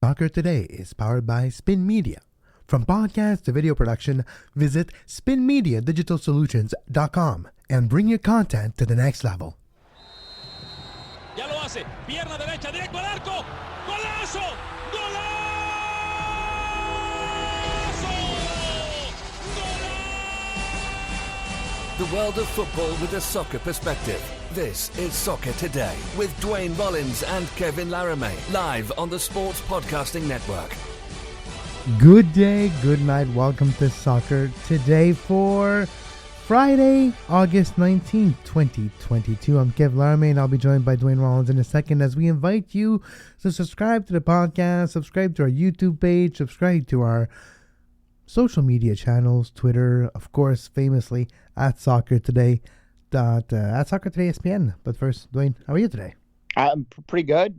Soccer Today is powered by Spin Media. From podcast to video production, visit spinmediadigitalsolutions.com and bring your content to the next level. Ya lo hace, pierna derecha, directo al arco, golazo, golazo, golazo! The world of football with a soccer perspective. This is Soccer Today with Duane Rollins and Kevin Laramie, live on the Sports Podcasting Network. Good day, good night. Welcome to Soccer Today for Friday, August 19th, 2022. I'm Kev Laramie and I'll be joined by Duane Rollins in a second as we invite you to subscribe to the podcast, subscribe to our YouTube page, subscribe to our social media channels, Twitter, of course, famously at Soccer Today. At Soccer Today ESPN. But first, Duane, how are you today? I'm pretty good.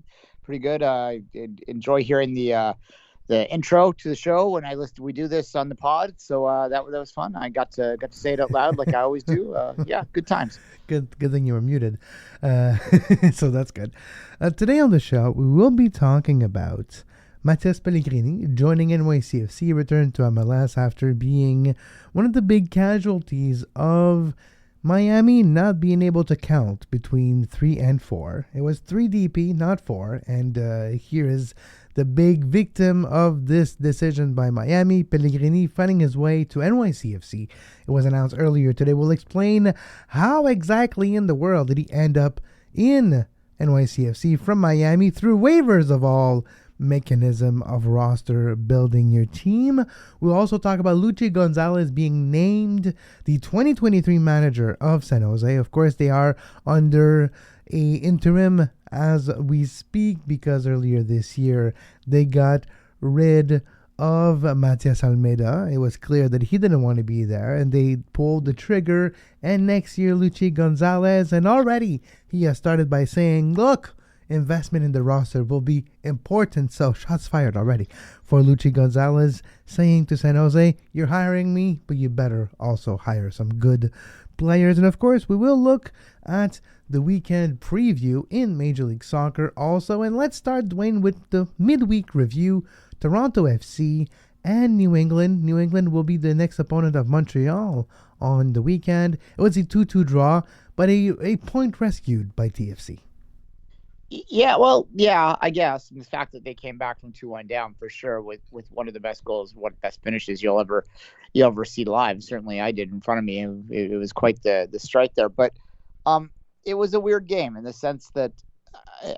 I enjoy hearing the intro to the show when we do this on the pod. So that was fun. I got to say it out loud like I always do. Yeah, good times. Good thing you were muted. So that's good. Today on the show, we will be talking about Mattias Pellegrini joining NYC FC, returned to MLS after being one of the big casualties of Miami not being able to count between 3 and 4. It was 3 DP, not 4. And here is the big victim of this decision by Miami, Pellegrini, finding his way to NYC FC. It was announced earlier today. We'll explain how exactly in the world did he end up in NYC FC from Miami through waivers of all mechanism of roster building your team. We'll also talk about Luchi Gonzalez being named the 2023 manager of San Jose. Of course, they are under a interim as we speak because earlier this year they got rid of Matias Almeida. It was clear that he didn't want to be there and they pulled the trigger, and next year Luchi Gonzalez, and already he has started by saying, look, investment in the roster will be important. So shots fired already for Luchi Gonzalez, saying to San Jose, you're hiring me, but you better also hire some good players. And of course, we will look at the weekend preview in Major League Soccer also. And let's start, Duane, with the midweek review. Toronto FC and New England. New England will be the next opponent of Montreal on the weekend. It was a 2-2 draw, but a point rescued by TFC. Yeah, well, yeah, I guess. And the fact that they came back from 2-1 down for sure with one of the best goals, one of the best finishes you'll ever see live. Certainly I did in front of me. It was quite the strike there. But it was a weird game in the sense that,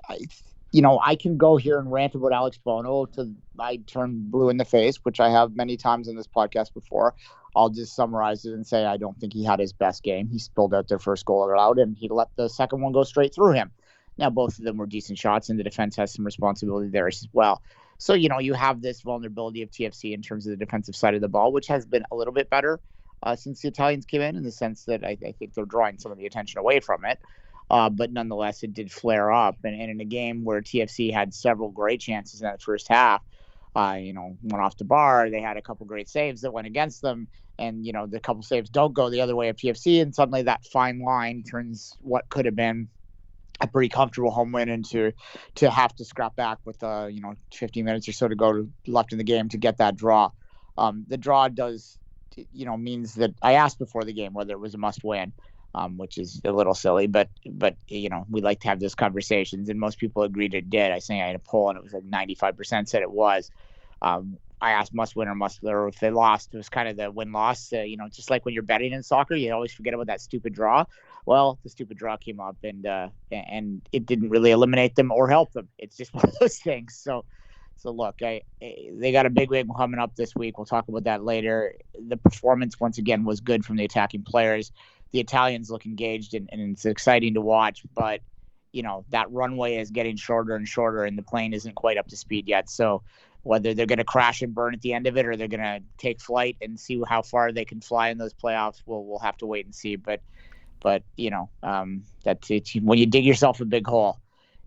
I can go here and rant about Alex Bono till I turn blue in the face, which I have many times in this podcast before. I'll just summarize it and say I don't think he had his best game. He spilled out their first goal out, and he let the second one go straight through him. Now, both of them were decent shots, and the defense has some responsibility there as well. So, you have this vulnerability of TFC in terms of the defensive side of the ball, which has been a little bit better since the Italians came in the sense that I think they're drawing some of the attention away from it. But nonetheless, it did flare up. And in a game where TFC had several great chances in that first half, went off the bar. They had a couple great saves that went against them. And, the couple saves don't go the other way of TFC. And suddenly that fine line turns what could have been a pretty comfortable home win into to have to scrap back with 15 minutes or so to go left in the game to get that draw. The draw does, means that I asked before the game whether it was a must win, which is a little silly, but we like to have those conversations, and most people agreed it did. I had a poll and it was like 95% said it was. I asked must win or must lose. If they lost, it was kind of the win-loss. Just like when you're betting in soccer, you always forget about that stupid draw. Well, the stupid draw came up, and it didn't really eliminate them or help them. It's just one of those things. So look, they got a big win coming up this week. We'll talk about that later. The performance once again was good from the attacking players. The Italians look engaged, and it's exciting to watch. But that runway is getting shorter and shorter, and the plane isn't quite up to speed yet. So whether they're going to crash and burn at the end of it or they're going to take flight and see how far they can fly in those playoffs, we'll have to wait and see. But that's it. When you dig yourself a big hole,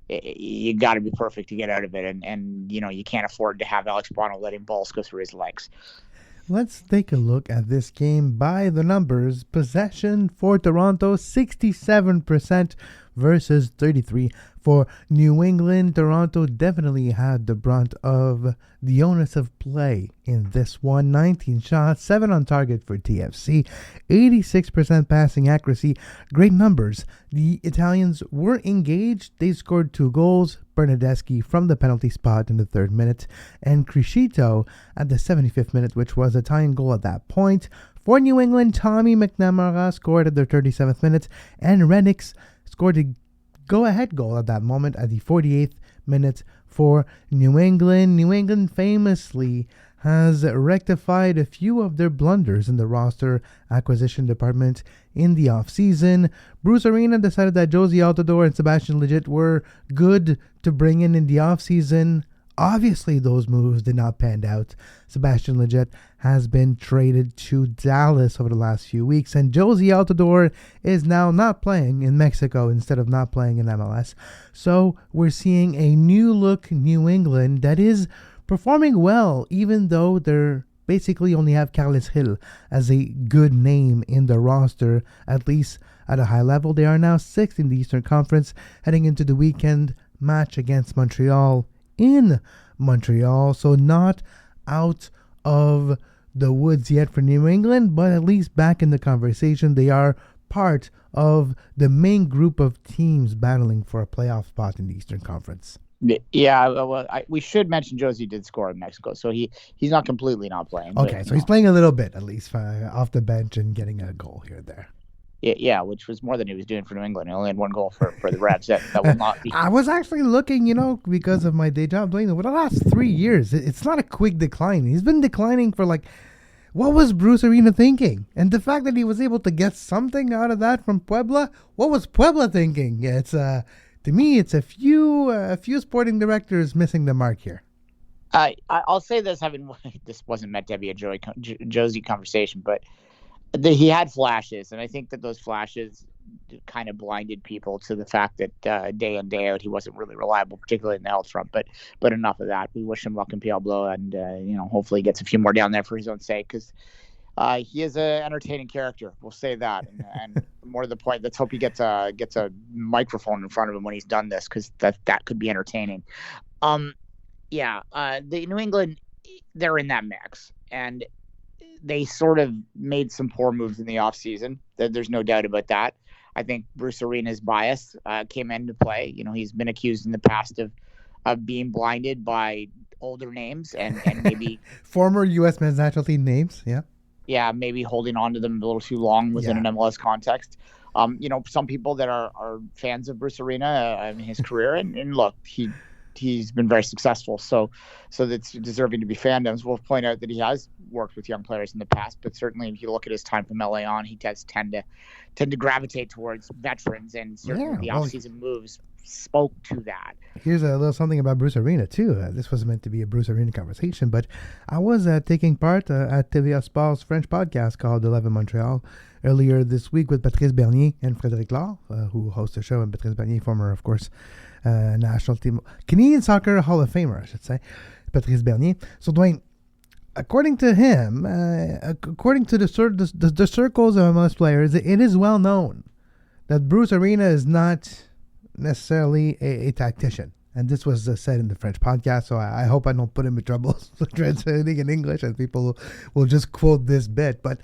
you got to be perfect to get out of it. And you can't afford to have Alex Bono letting balls go through his legs. Let's take a look at this game by the numbers. Possession for Toronto, 67% versus 33 For New England, Toronto definitely had the brunt of the onus of play in this one. 19 shots, 7 on target for TFC, 86% passing accuracy, great numbers. The Italians were engaged. They scored 2 goals. Bernadeschi from the penalty spot in the 3rd minute, and Criscito at the 75th minute, which was a tying goal at that point. For New England, Tommy McNamara scored at the 37th minute, and Renix scored a go-ahead goal at that moment at the 48th minute for New England. New England famously has rectified a few of their blunders in the roster acquisition department in the offseason. Bruce Arena decided that Josie Altidore and Sebastian Lletget were good to bring in the offseason. Obviously, those moves did not pan out. Sebastian Lletget has been traded to Dallas over the last few weeks, and Josie Altidore is now not playing in Mexico instead of not playing in MLS. So we're seeing a new look New England that is performing well, even though they're basically only have Carles Gil as a good name in the roster, at least at a high level. They are now 6th in the Eastern Conference, heading into the weekend match against Montreal in Montreal. So not out of the woods yet for New England, but at least back in the conversation. They are part of the main group of teams battling for a playoff spot in the Eastern Conference. Yeah, well, we should mention Josie did score in Mexico, so he's not completely not playing. Okay, so he's playing a little bit, at least off the bench and getting a goal here and there. Yeah, which was more than he was doing for New England. He only had 1 goal for the Reds. That will not be. I was actually looking, because of my day job, Duane, over the last 3 years, it's not a quick decline. He's been declining for what was Bruce Arena thinking? And the fact that he was able to get something out of that from Puebla, what was Puebla thinking? It's to me, it's a few sporting directors missing the mark here. I'll say this, this wasn't meant to be a Josie conversation, but he had flashes, and I think that those flashes kind of blinded people to the fact that day in, day out, he wasn't really reliable, particularly in the health front. But enough of that. We wish him luck in Pueblo, and hopefully he gets a few more down there for his own sake, because he is an entertaining character. We'll say that, and more to the point, let's hope he gets a microphone in front of him when he's done this, because that could be entertaining. The New England, they're in that mix, and they sort of made some poor moves in the offseason. There's no doubt about that. I think Bruce Arena's bias came into play. He's been accused in the past of being blinded by older names and maybe former U.S. men's national team names. Yeah. Yeah, maybe holding on to them a little too long within an MLS context. Some people that are fans of Bruce Arena in his career, and look, he's been very successful, so that's deserving to be fandoms. We'll point out that he has worked with young players in the past, but certainly if you look at his time from LA on, he does tend to gravitate towards veterans, and certainly the offseason moves spoke to that. Here's a little something about Bruce Arena too. This was meant to be a Bruce Arena conversation, but I was taking part at TVA Sport's French podcast called 11 Montreal earlier this week with Patrice Bernier and Frédéric Laure, who host the show, and Patrice Bernier, former, of course, national team, Canadian Soccer Hall of Famer, I should say, Patrice Bernier. So, Duane, according to him, according to the circles of MLS players, it is well known that Bruce Arena is not necessarily a tactician. And this was said in the French podcast, so I hope I don't put him in trouble translating in English, and people will just quote this bit. But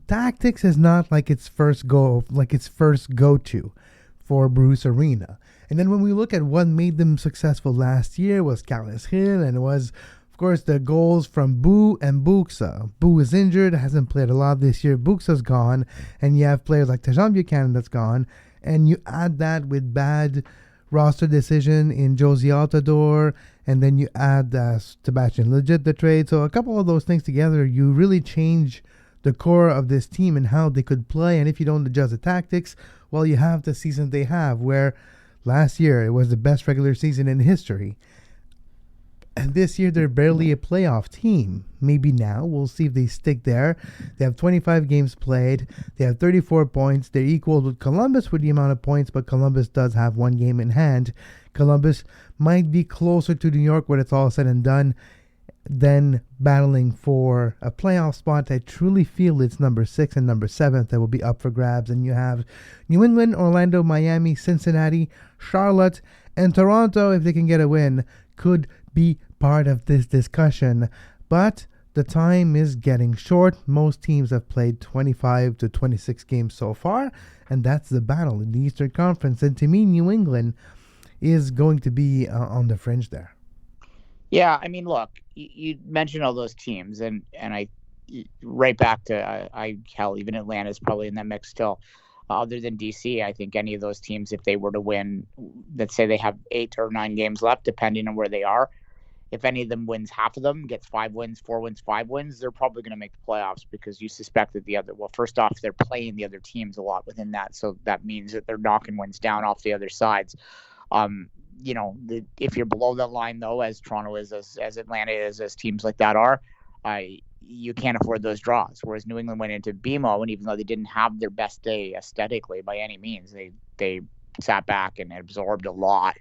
tactics is not its first go-to for Bruce Arena. And then when we look at what made them successful last year was Carles Gil, and it was, of course, the goals from Boo and Buxa. Boo is injured, hasn't played a lot this year. Buxa's gone, and you have players like Tejan Buchanan that's gone, and you add that with bad roster decision in Josie Altidore, and then you add Sebastian Lletget, the trade. So a couple of those things together, you really change the core of this team and how they could play. And if you don't adjust the tactics, well, you have the season they have, where last year it was the best regular season in history. And this year they're barely a playoff team. Maybe now. We'll see if they stick there. They have 25 games played. They have 34 points. They're equal with Columbus with the amount of points, but Columbus does have one game in hand. Columbus might be closer to New York when it's all said and done. then battling for a playoff spot. I truly feel it's number 6 and number 7 that will be up for grabs. And you have New England, Orlando, Miami, Cincinnati, Charlotte, and Toronto, if they can get a win, could be part of this discussion. But the time is getting short. Most teams have played 25 to 26 games so far, and that's the battle in the Eastern Conference. And to me, New England is going to be on the fringe there. Yeah, I mean, look, you mentioned all those teams, and I right back to hell, even Atlanta's probably in that mix still. Other than DC, I think any of those teams, if they were to win, let's say they have 8 or 9 games left, depending on where they are, if any of them wins half of them, gets 5 wins, 4 wins, 5 wins, they're probably going to make the playoffs, because you suspect that first off, they're playing the other teams a lot within that. So that means that they're knocking wins down off the other sides. If you're below that line, though, as Toronto is, as Atlanta is, as teams like that are, you can't afford those draws. Whereas New England went into BMO, and even though they didn't have their best day aesthetically by any means, they sat back and absorbed a lot.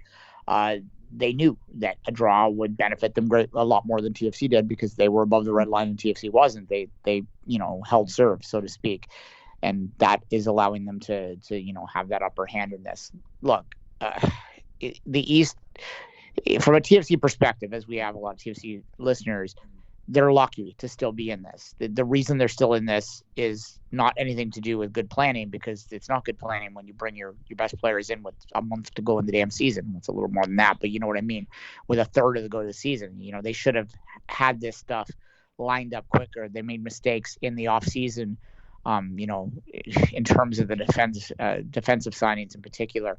They knew that a draw would benefit them a lot more than TFC did, because they were above the red line and TFC wasn't. They held serve, so to speak, and that is allowing them to have that upper hand in this. Look, the East, from a TFC perspective, as we have a lot of TFC listeners, they're lucky to still be in this. The reason they're still in this is not anything to do with good planning, because it's not good planning when you bring your best players in with a month to go in the damn season. It's a little more than that, but you know what I mean. With a third of the go to the season, they should have had this stuff lined up quicker. They made mistakes in the off season, in terms of the defensive signings in particular,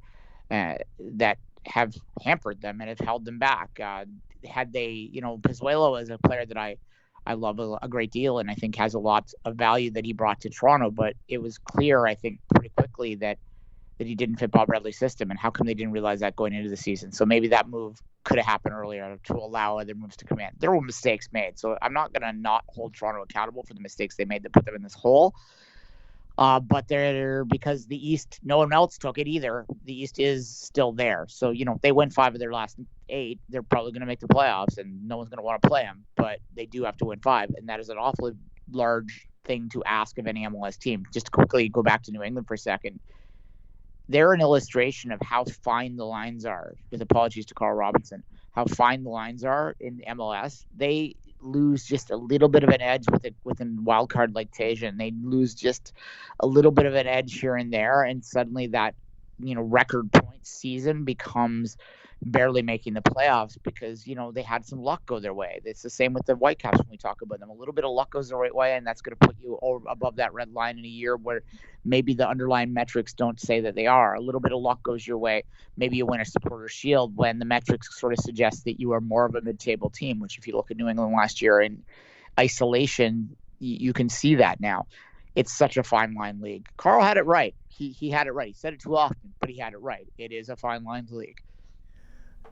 that have hampered them and have held them back. Had they, Pozuelo is a player that I love a great deal, and I think has a lot of value that he brought to Toronto, but it was clear, I think, pretty quickly that he didn't fit Bob Bradley's system, and how come they didn't realize that going into the season? So maybe that move could have happened earlier to allow other moves to come in. There were mistakes made, so I'm not going to not hold Toronto accountable for the mistakes they made that put them in this hole. But they're, because the East, no one else took it either. The East is still there. So, they win 5 of their last 8, they're probably going to make the playoffs, and no one's going to want to play them, but they do have to win 5. And that is an awfully large thing to ask of any MLS team. Just to quickly go back to New England for a second. They're an illustration of how fine the lines are, with apologies to Carl Robinson, how fine the lines are in MLS. They lose just a little bit of an edge within wild card like Tasia, and they lose just a little bit of an edge here and there, and suddenly that record points season becomes barely making the playoffs, because they had some luck go their way. It's the same with the Whitecaps when we talk about them. A little bit of luck goes the right way, and that's going to put you above that red line in a year where maybe the underlying metrics don't say that they are. A little bit of luck goes your way. Maybe you win a Supporters' Shield when the metrics sort of suggest that you are more of a mid-table team, which if you look at New England last year in isolation, you can see that now. It's such a fine line league. Carl had it right. He had it right. He said it too often, but he had it right. It is a fine line league.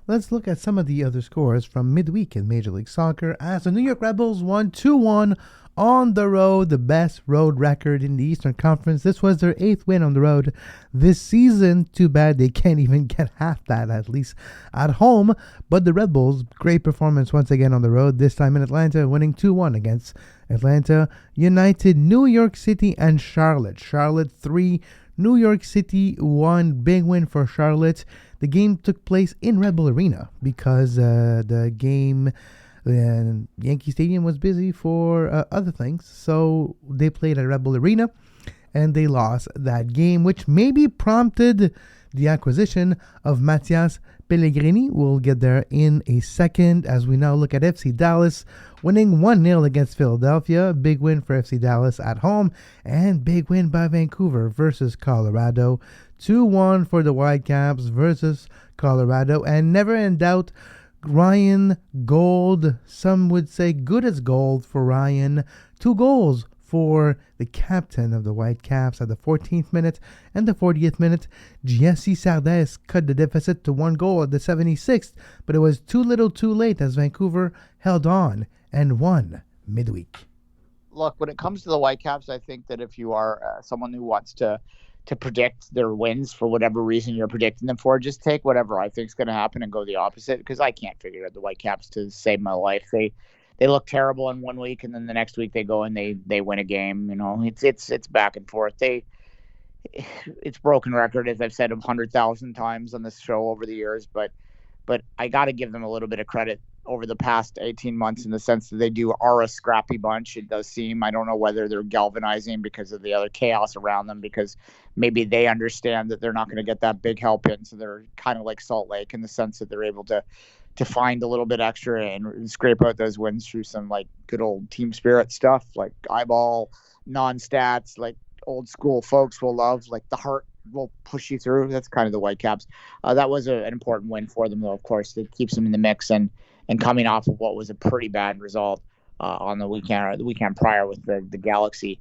Let's look at some of the other scores from midweek in Major League Soccer, as the New York Red Bulls won 2-1 on the road, the best road record in the Eastern Conference. This was their 8th win on the road this season. Too bad they can't even get half that, at least at home. But the Red Bulls, great performance once again on the road, this time in Atlanta, winning 2-1 against Atlanta United, New York City, and Charlotte. Charlotte 3, New York City 1. Big win for Charlotte. The game took place in Red Bull Arena because the game, Yankee Stadium was busy for other things. So they played at Red Bull Arena and they lost that game, which maybe prompted the acquisition of Mattias Pellegrini. We'll get there in a second, as we now look at FC Dallas winning 1-0 against Philadelphia. Big win for FC Dallas at home, and big win by Vancouver versus Colorado. 2-1 for the Whitecaps versus Colorado, and never in doubt, Ryan Gold. Some would say good as gold for Ryan. 2 goals for the captain of the Whitecaps at the 14th minute and the 40th minute. Jesse Sardes cut the deficit to 1 goal at the 76th, but it was too little too late, as Vancouver held on and won midweek. Look, when it comes to the Whitecaps, I think that if you are someone who wants to predict their wins for whatever reason you're predicting them for, just take whatever I think is going to happen and go the opposite, because I can't figure out the Whitecaps to save my life. they look terrible in 1 week, and then the next week they go and they win a game. It's back and forth. It's broken record, as I've said 100,000 times on this show over the years, but I got to give them a little bit of credit over the past 18 months in the sense that they are a scrappy bunch. It does seem, I don't know whether they're galvanizing because of the other chaos around them, because maybe they understand that they're not going to get that big help in. So they're kind of like Salt Lake in the sense that they're able to find a little bit extra and scrape out those wins through some like good old team spirit stuff, like eyeball, non-stats, like old school folks will love, like the heart will push you through. That's kind of the Whitecaps. That was an important win for them, though, of course. It keeps them in the mix, and coming off of what was a pretty bad result on the weekend prior with the Galaxy,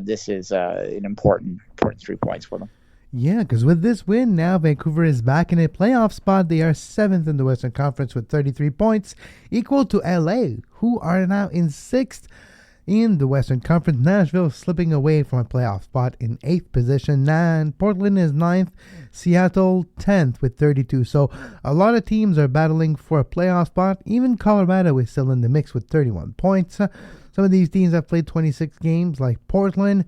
this is an important 3 points for them. Yeah, because with this win, now Vancouver is back in a playoff spot. They are 7th in the Western Conference with 33 points, equal to LA, who are now in 6th in the Western Conference. Nashville slipping away from a playoff spot in 8th position. And Portland is 9th. Seattle 10th with 32. So a lot of teams are battling for a playoff spot. Even Colorado is still in the mix with 31 points. Some of these teams have played 26 games, like Portland,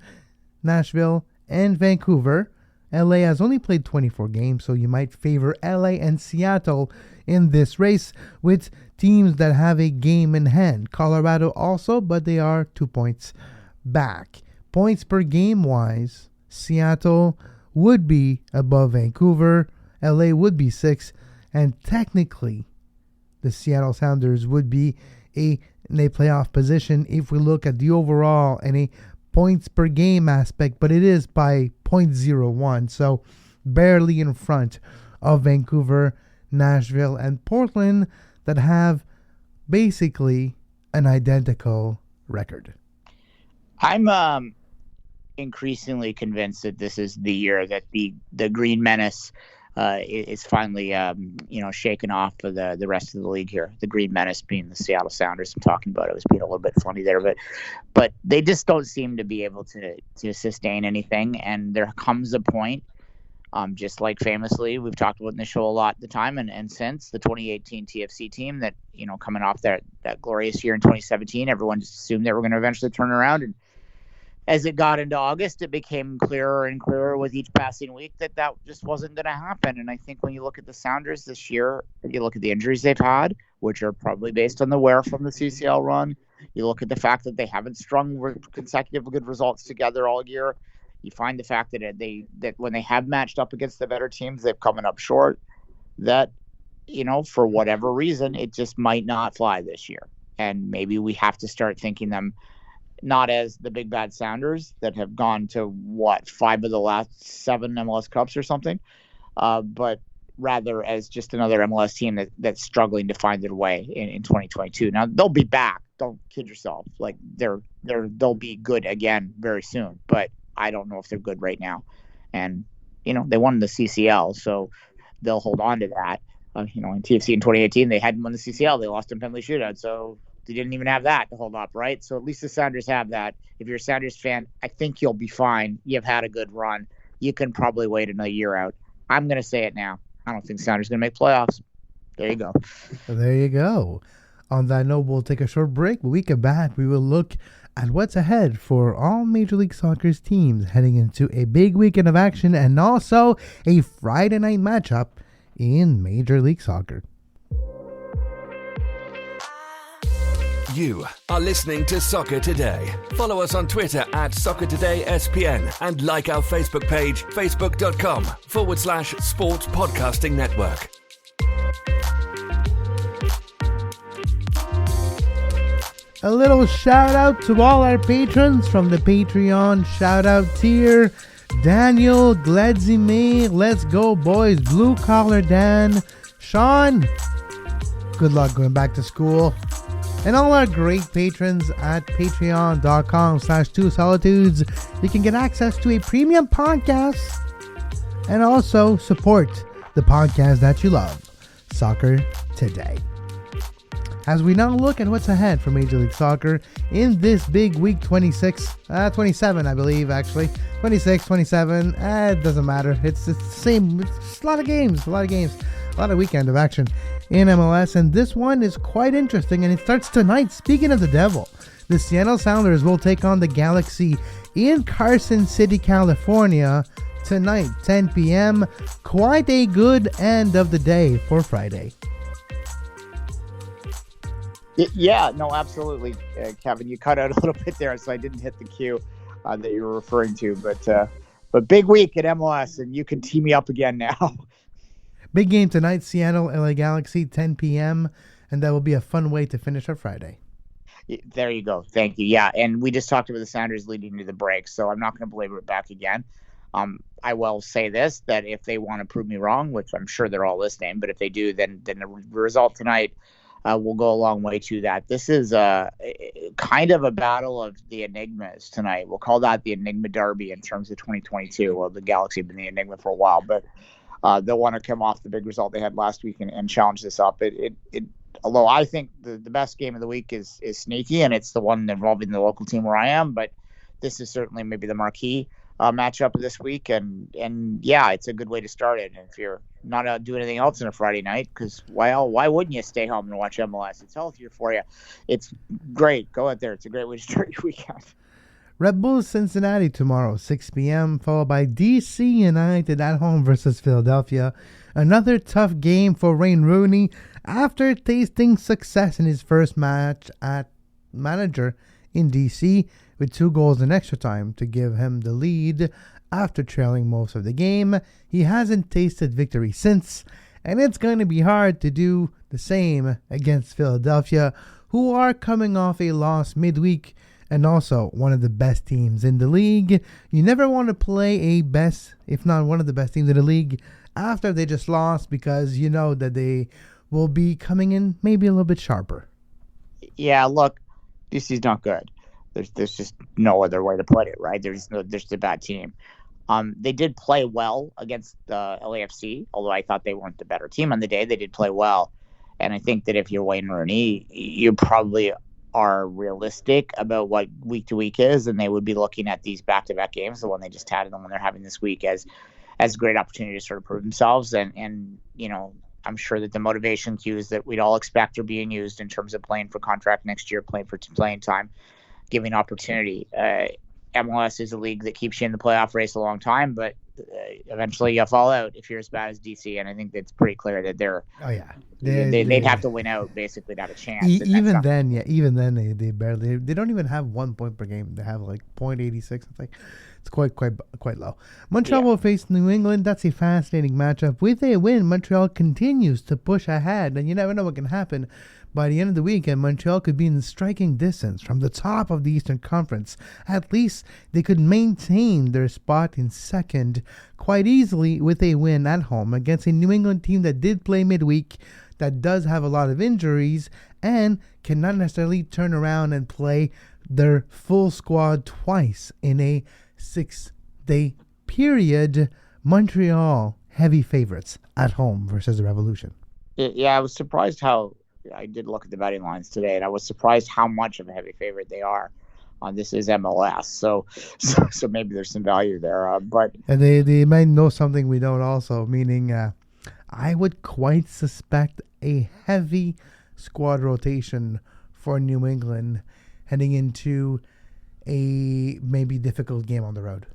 Nashville, and Vancouver. LA has only played 24 games, so you might favor LA and Seattle in this race with teams that have a game in hand. Colorado also, but they are 2 points back. Points per game wise, Seattle would be above Vancouver, LA would be 6th, and technically the Seattle Sounders would be in a playoff position if we look at the overall and a points per game aspect, but it is by 0.01, so barely in front of Vancouver, Nashville, and Portland that have basically an identical record. I'm increasingly convinced that this is the year that the Green Menace is finally shaken off for the rest of the league here. The Green Menace being the Seattle Sounders. I'm talking about it was being a little bit funny there, but they just don't seem to be able to sustain anything. And there comes a point, just like famously we've talked about in the show a lot at the time and since the 2018 TFC team that coming off that glorious year in 2017, everyone just assumed they were going to eventually turn around. And as it got into August, it became clearer and clearer with each passing week that just wasn't going to happen. And I think when you look at the Sounders this year, you look at the injuries they've had, which are probably based on the wear from the CCL run. You look at the fact that they haven't strung consecutive good results together all year. You find the fact that when they have matched up against the better teams, they've come up short. That, for whatever reason, it just might not fly this year. And maybe we have to start thinking them not as the big bad Sounders that have gone to 5 of the last 7 MLS Cups or something, but rather as just another MLS team that's struggling to find their way in 2022. Now they'll be back. Don't kid yourself. Like they'll be good again very soon, but I don't know if they're good right now. And they won the CCL, so they'll hold on to that. In TFC in 2018, they hadn't won the CCL. They lost in penalty shootout, so they didn't even have that to hold up, right? So at least the Sounders have that. If you're a Sounders fan, I think you'll be fine. You've had a good run. You can probably wait another year out. I'm going to say it now. I don't think Sounders going to make playoffs. There you go. There you go. On that note, we'll take a short break. When we come back, we will look at what's ahead for all Major League Soccer's teams heading into a big weekend of action and also a Friday night matchup in Major League Soccer. You are listening to Soccer Today. Follow us on Twitter at SoccerTodaySPN and like our Facebook page, facebook.com/Sports Podcasting Network. A little shout out to all our patrons from the Patreon shout out tier. Daniel, Gladzime, Let's Go Boys, Blue Collar Dan, Sean, good luck going back to school. And all our great patrons at patreon.com/2solitudes. You can get access to a premium podcast and also support the podcast that you love, Soccer Today. As we now look at what's ahead for Major League Soccer in this big week 27, I believe, actually. 26, 27, it doesn't matter. It's the same. It's a lot of games. A lot of weekend of action in MLS, and this one is quite interesting, and it starts tonight. Speaking of the devil, the Seattle Sounders will take on the Galaxy in Carson City, California tonight, 10 p.m. Quite a good end of the day for Friday. Yeah, no, absolutely, Kevin. You cut out a little bit there, so I didn't hit the cue that you were referring to. But big week at MLS, and you can tee me up again now. Big game tonight, Seattle, LA Galaxy, 10 p.m., and that will be a fun way to finish our Friday. There you go. Thank you. Yeah, and we just talked about the Sounders leading to the break, so I'm not going to belabor it back again. I will say this, that if they want to prove me wrong, which I'm sure they're all listening, but if they do, then the result tonight will go a long way to that. This is kind of a battle of the enigmas tonight. We'll call that the Enigma Derby in terms of 2022. Well, the Galaxy have been the enigma for a while, but they'll want to come off the big result they had last week and challenge this up. Although I think the best game of the week is sneaky, and it's the one involving the local team where I am, but this is certainly maybe the marquee matchup of this week, and yeah, it's a good way to start it. And if you're not doing anything else on a Friday night, because why wouldn't you stay home and watch MLS? It's healthier for you. It's great. Go out there. It's a great way to start your weekend. Red Bulls Cincinnati tomorrow, 6 p.m., followed by DC United at home versus Philadelphia. Another tough game for Wayne Rooney after tasting success in his first match at manager in DC, with 2 goals in extra time to give him the lead after trailing most of the game. He hasn't tasted victory since, and it's going to be hard to do the same against Philadelphia, who are coming off a loss midweek and also one of the best teams in the league. You never want to play a best, if not one of the best teams in the league, after they just lost, because you know that they will be coming in maybe a little bit sharper. Yeah, look, DC's not good. There's just no other way to put it, right? There's a bad team. They did play well against LAFC, although I thought they weren't the better team on the day. They did play well, and I think that if you're Wayne Rooney, you probably are realistic about what week to week is, and they would be looking at these back-to-back games, the one they just had and the one they're having this week, as a great opportunity to sort of prove themselves. And you know, I'm sure that the motivation cues that we'd all expect are being used in terms of playing for contract next year, playing for playing time, giving opportunity. MLS is a league that keeps you in the playoff race a long time, but eventually you fall out if you're as bad as DC. And I think it's pretty clear that they'd have to win out basically to have a chance. Even then, they barely, they don't even have 1 point per game. They have like 0.86. It's like, it's quite low. Montreal will face New England. That's a fascinating matchup. With a win, Montreal continues to push ahead, and you never know what can happen. By the end of the weekend, Montreal could be in striking distance from the top of the Eastern Conference. At least they could maintain their spot in second quite easily with a win at home against a New England team that did play midweek, that does have a lot of injuries, and cannot necessarily turn around and play their full squad twice in a 6-day period. Montreal, heavy favorites at home versus the Revolution. Yeah, I was surprised how I did look at the betting lines today, and I was surprised how much of a heavy favorite they are. This is MLS, so maybe there's some value there. And they might know something we don't also, meaning I would quite suspect a heavy squad rotation for New England heading into a maybe difficult game on the road.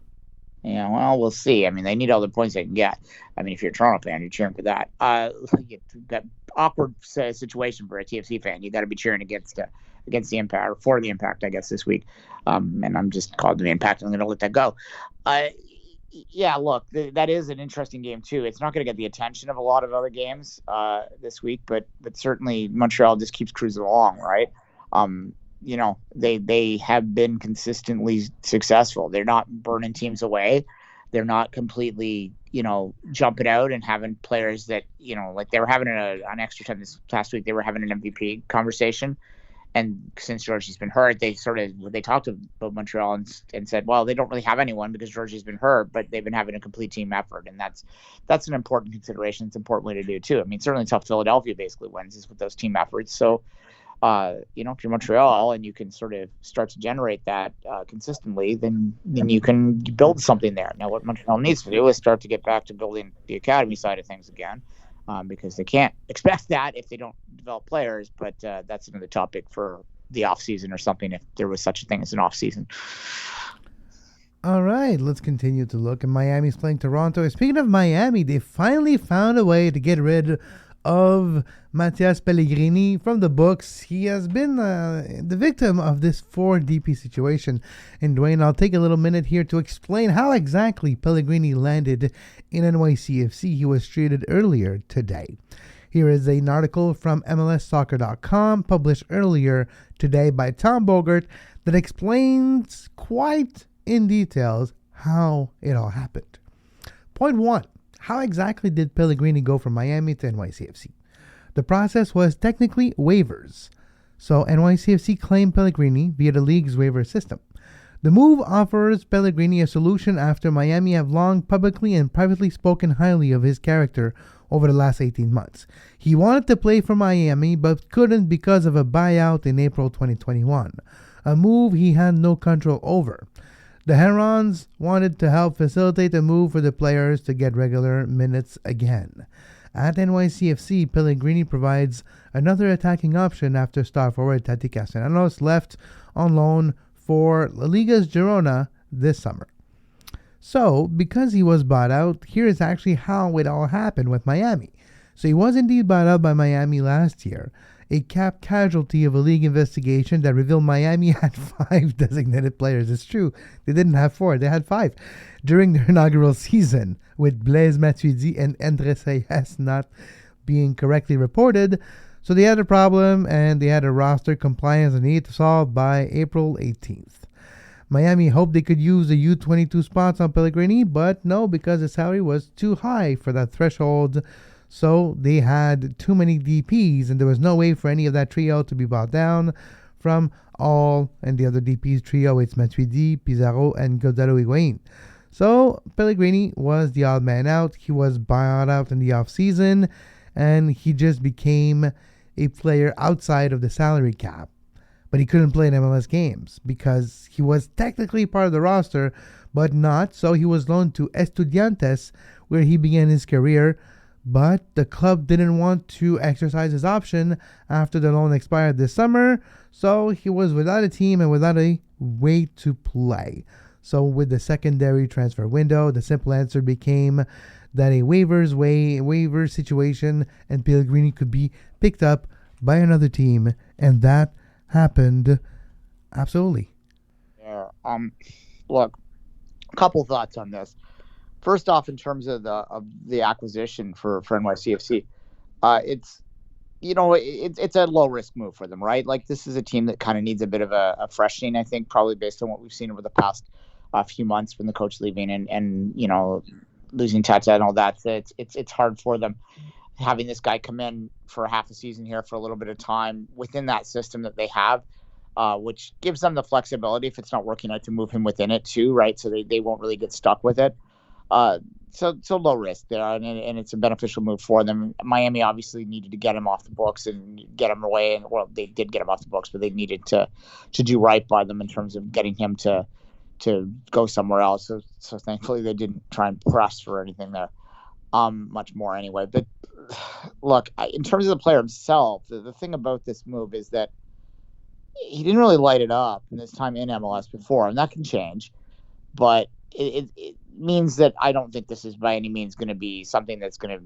Yeah, well, we'll see. I mean, they need all the points they can get. I mean, if you're a Toronto fan, you're cheering for that. That awkward situation for a TFC fan. You got to be cheering against the Impact, or for the Impact, I guess, this week. And I'm just called the Impact. I'm going to let that go. Yeah, look, that is an interesting game too. It's not going to get the attention of a lot of other games this week, but certainly Montreal just keeps cruising along, right? You know, they have been consistently successful. They're not burning teams away. They're not completely, jumping out and having players that, like they were having an extra time this past week. They were having an MVP conversation. And since Georgie's been hurt, they talked about Montreal and said, well, they don't really have anyone because Georgie's been hurt, but they've been having a complete team effort. And that's an important consideration. It's an important way to do it too. I mean, certainly it's how Philadelphia basically wins, is with those team efforts. So, if you're Montreal and you can sort of start to generate that consistently, then you can build something there. Now, what Montreal needs to do is start to get back to building the academy side of things again. because they can't expect that if they don't develop players. But that's another topic for the off season or something, if there was such a thing as an off season. All right, let's continue to look. And Miami's playing Toronto. Speaking of Miami, they finally found a way to get rid of Mattias Pellegrini from the books. He has been the victim of this 4-DP situation. And Duane, I'll take a little minute here to explain how exactly Pellegrini landed in NYC FC. He was treated earlier today. Here is an article from MLSsoccer.com published earlier today by Tom Bogert that explains quite in details how it all happened. Point 1. How exactly did Pellegrini go from Miami to NYCFC? The process was technically waivers. So NYCFC claimed Pellegrini via the league's waiver system. The move offers Pellegrini a solution after Miami have long publicly and privately spoken highly of his character over the last 18 months. He wanted to play for Miami but couldn't because of a buyout in April 2021, a move he had no control over. The Herons wanted to help facilitate the move for the players to get regular minutes again. At NYCFC, Pellegrini provides another attacking option after star forward Tati Castellanos left on loan for La Liga's Girona this summer. So, because he was bought out, here is actually how it all happened with Miami. So he was indeed bought out by Miami last year, a cap casualty of a league investigation that revealed Miami had 5 designated players. It's true, they didn't have 4, they had 5 during their inaugural season, with Blaise Matuidi and Andrés Reyes not being correctly reported. So they had a problem, and they had a roster compliance they needed to solve by April 18th. Miami hoped they could use the U22 spots on Pellegrini, but no, because the salary was too high for that threshold. So they had too many DPs, and there was no way for any of that trio to be brought down from all and the other DPs trio. It's Matuidi, Pizarro, and Gonzalo Higuain. So Pellegrini was the odd man out. He was bought out in the offseason, and he just became a player outside of the salary cap. But he couldn't play in MLS games because he was technically part of the roster, but not. So he was loaned to Estudiantes, where he began his career. But the club didn't want to exercise his option after the loan expired this summer, so he was without a team and without a way to play. So with the secondary transfer window, the simple answer became that a waiver situation, and Pellegrini could be picked up by another team, and that happened absolutely. Yeah. Look, a couple thoughts on this. First off, in terms of the acquisition for NYCFC, it's a low risk move for them, right? Like, this is a team that kind of needs a bit of a freshening, I think, probably based on what we've seen over the past few months from the coach leaving and losing Tata and all that. It's hard for them having this guy come in for half a season here for a little bit of time within that system that they have, which gives them the flexibility if it's not working out to move him within it too, right? So they won't really get stuck with it. So low risk there, and it's a beneficial move for them. Miami obviously needed to get him off the books and get him away, and well, they did get him off the books, but they needed to do right by them in terms of getting him to go somewhere else. So thankfully they didn't try and press for anything there, much more anyway. But look, in terms of the player himself, the thing about this move is that he didn't really light it up in his time in MLS before, and that can change, but it means that I don't think this is by any means going to be something that's going to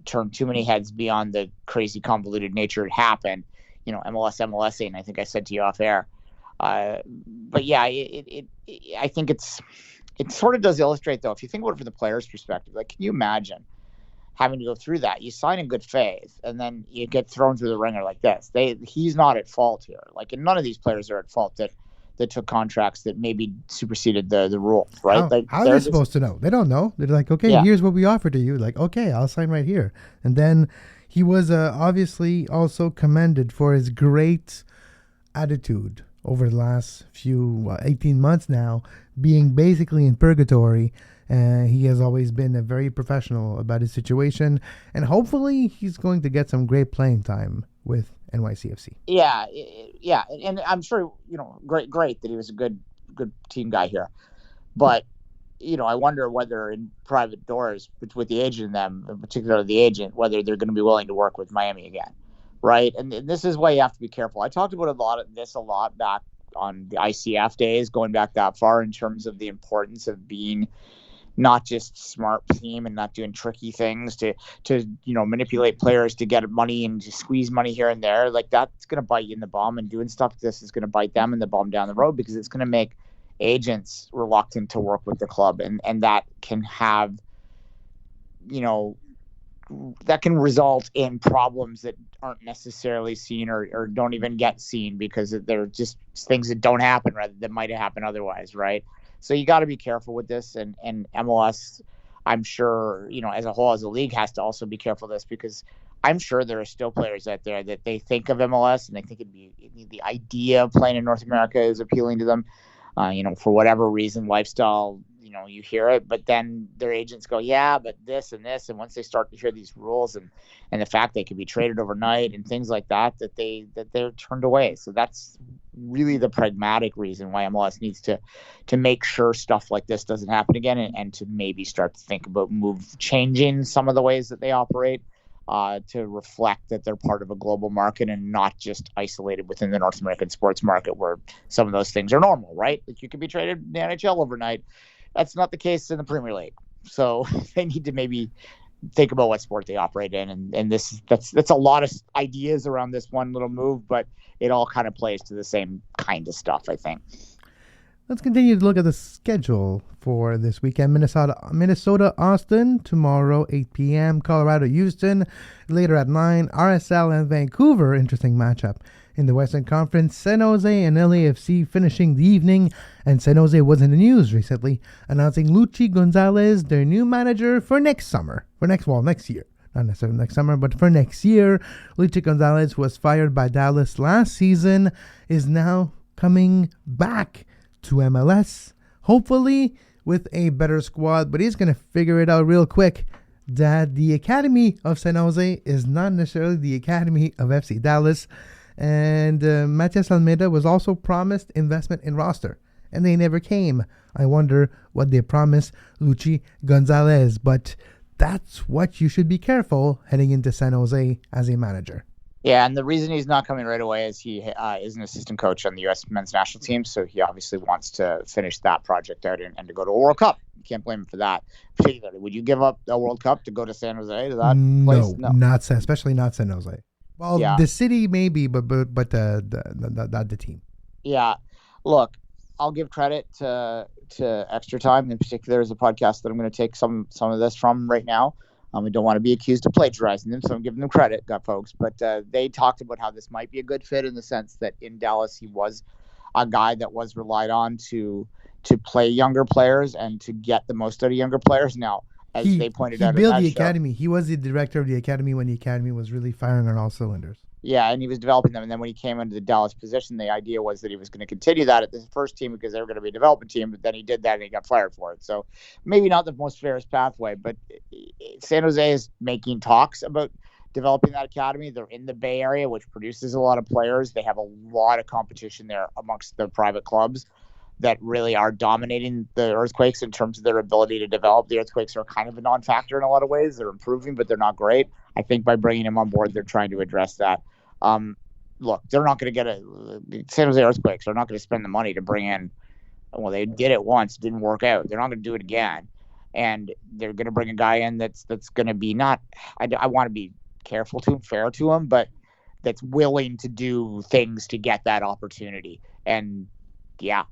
turn too many heads beyond the crazy convoluted nature it happened. MLSing, I think I said to you off air. But yeah, I think it sort of does illustrate, though, if you think about it from the player's perspective, like, can you imagine having to go through that? You sign in good faith, and then you get thrown through the ringer like this. He's not at fault here. Like, and none of these players are at fault that took contracts that maybe superseded the rules, right? How are they supposed to know? They don't know. They're like, okay, Here's what we offer to you. Like, okay, I'll sign right here. And then he was obviously also commended for his great attitude over the last 18 months now, being basically in purgatory. He has always been very professional about his situation, and hopefully he's going to get some great playing time with NYCFC. Yeah, and I'm sure great that he was a good team guy here, but I wonder whether in private doors with the agent and them, in particular the agent, whether they're going to be willing to work with Miami again, right? And this is why you have to be careful. I talked about a lot back on the ICF days, going back that far, in terms of the importance of being not just smart team and not doing tricky things to manipulate players to get money and to squeeze money here and there. Like, that's going to bite you in the bum, and doing stuff like this is going to bite them in the bum down the road, because it's going to make agents reluctant to work with the club, and that can have, that can result in problems that aren't necessarily seen or don't even get seen, because they're just things that don't happen rather than might have happened otherwise, right? So you got to be careful with this, and MLS, I'm sure, as a whole, as a league, has to also be careful of this, because I'm sure there are still players out there that they think of MLS and they think the idea of playing in North America is appealing to them. For whatever reason, lifestyle, you hear it, but then their agents go, yeah, but this and this. And once they start to hear these rules and the fact they could be traded overnight and things like that they're turned away. So that's really the pragmatic reason why MLS needs to make sure stuff like this doesn't happen again, and to maybe start to think about changing some of the ways that they operate, to reflect that they're part of a global market and not just isolated within the North American sports market, where some of those things are normal, right? Like, you could be traded in the NHL overnight. That's not the case in the Premier League. So they need to maybe think about what sport they operate in. And that's a lot of ideas around this one little move, but it all kind of plays to the same kind of stuff, I think. Let's continue to look at the schedule for this weekend. Minnesota, Austin, tomorrow, 8 p.m. Colorado, Houston, later at 9. RSL and Vancouver, interesting matchup. In the Western Conference, San Jose and LAFC finishing the evening. And San Jose was in the news recently, announcing Luchi Gonzalez, their new manager for next year. Not necessarily next summer, but for next year. Luchi Gonzalez, who was fired by Dallas last season, is now coming back to MLS, hopefully with a better squad, but he's going to figure it out real quick that the Academy of San Jose is not necessarily the Academy of FC Dallas. And Mattias Almeida was also promised investment in roster, and they never came. I wonder what they promised Luchi Gonzalez, but that's what you should be careful heading into San Jose as a manager. Yeah, and the reason he's not coming right away is he is an assistant coach on the U.S. men's national team, so he obviously wants to finish that project out and to go to a World Cup. You can't blame him for that. Particularly, would you give up a World Cup to go to San Jose, to that place? No, especially not San Jose. Well, yeah. The city maybe, but the team. Yeah, look, I'll give credit to Extra Time in particular, as a podcast that I'm going to take some of this from right now. We don't want to be accused of plagiarizing them, so I'm giving them credit, folks. But they talked about how this might be a good fit, in the sense that in Dallas he was a guy that was relied on to play younger players and to get the most out of younger players. Now, as they pointed out, he built the academy. He was the director of the academy when the academy was really firing on all cylinders. Yeah, and he was developing them. And then when he came into the Dallas position, the idea was that he was going to continue that at the first team, because they were going to be a development team. But then he did that and he got fired for it. So maybe not the most fairest pathway, but San Jose is making talks about developing that academy. They're in the Bay Area, which produces a lot of players. They have a lot of competition there amongst the private clubs that really are dominating the Earthquakes in terms of their ability to develop. The Earthquakes are kind of a non-factor in a lot of ways. They're improving, but they're not great. I think by bringing him on board, they're trying to address that. Look, they're not going to San Jose Earthquakes are not going to spend the money to bring in. Well, they did it once, it didn't work out. They're not going to do it again, and they're going to bring a guy in that's going to be not. I want to be careful to him, fair to him, but that's willing to do things to get that opportunity. And yeah,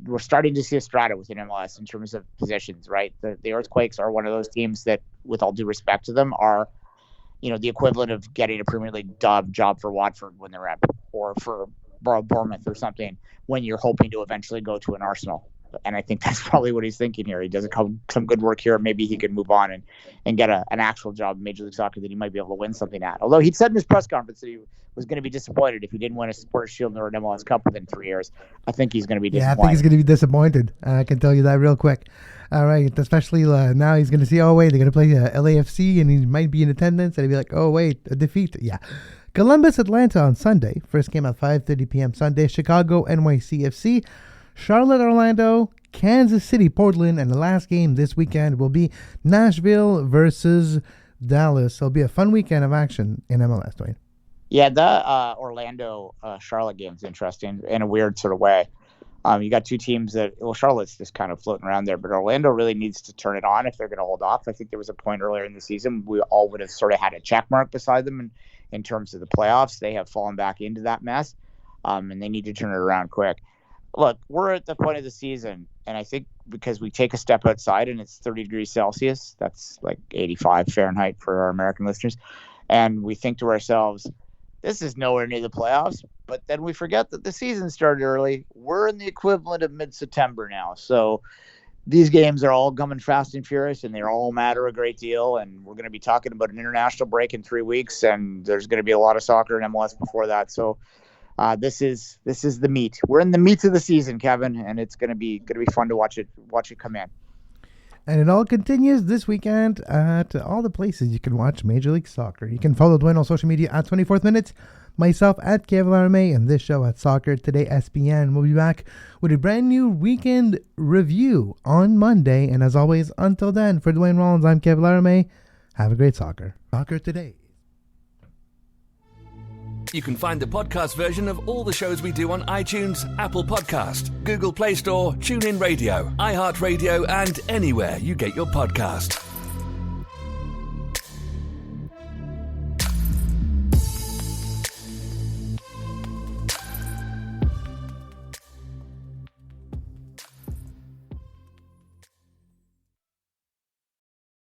we're starting to see a strata within MLS in terms of positions, right? The Earthquakes are one of those teams that, with all due respect to them, are, the equivalent of getting a Premier League job for Watford when they're up, or for Bournemouth or something, when you're hoping to eventually go to an Arsenal. And I think that's probably what he's thinking here. He does some good work here. Maybe he can move on and get an actual job in Major League Soccer that he might be able to win something at. Although he said in his press conference that he was going to be disappointed if he didn't win a Supporters' Shield or an MLS Cup within 3 years. I think he's going to be disappointed. Yeah, I think he's going to be disappointed. I can tell you that real quick. All right, especially now he's going to see, oh, wait, they're going to play LAFC, and he might be in attendance, and he'll be like, oh, wait, a defeat. Yeah. Columbus, Atlanta on Sunday. First game at 5:30 p.m. Sunday. Chicago, NYC FC. Charlotte, Orlando, Kansas City, Portland, and the last game this weekend will be Nashville versus Dallas. So it'll be a fun weekend of action in MLS, Duane. Yeah, the Orlando Charlotte game is interesting in a weird sort of way. You got two teams that, well, Charlotte's just kind of floating around there, but Orlando really needs to turn it on if they're going to hold off. I think there was a point earlier in the season we all would have sort of had a check mark beside them in terms of the playoffs. They have fallen back into that mess, and they need to turn it around quick. Look, we're at the point of the season, and I think because we take a step outside and it's 30 degrees Celsius, that's like 85 Fahrenheit for our American listeners, and we think to ourselves, this is nowhere near the playoffs, but then we forget that the season started early. We're in the equivalent of mid-September now. So these games are all coming fast and furious, and they all matter a great deal. And we're going to be talking about an international break in 3 weeks, and there's going to be a lot of soccer in MLS before that. So this is the meat. We're in the meat of the season, Kevin, and it's going to be fun to watch it come in. And it all continues this weekend at all the places you can watch Major League Soccer. You can follow Duane on social media at 24th Minutes, myself at Kevin Laramé, and this show at Soccer Today SPN. We'll be back with a brand new weekend review on Monday. And as always, until then, for Duane Rollins, I'm Kevin Laramé. Have a great Soccer Today. You can find the podcast version of all the shows we do on iTunes, Apple Podcast, Google Play Store, TuneIn Radio, iHeartRadio, and anywhere you get your podcast.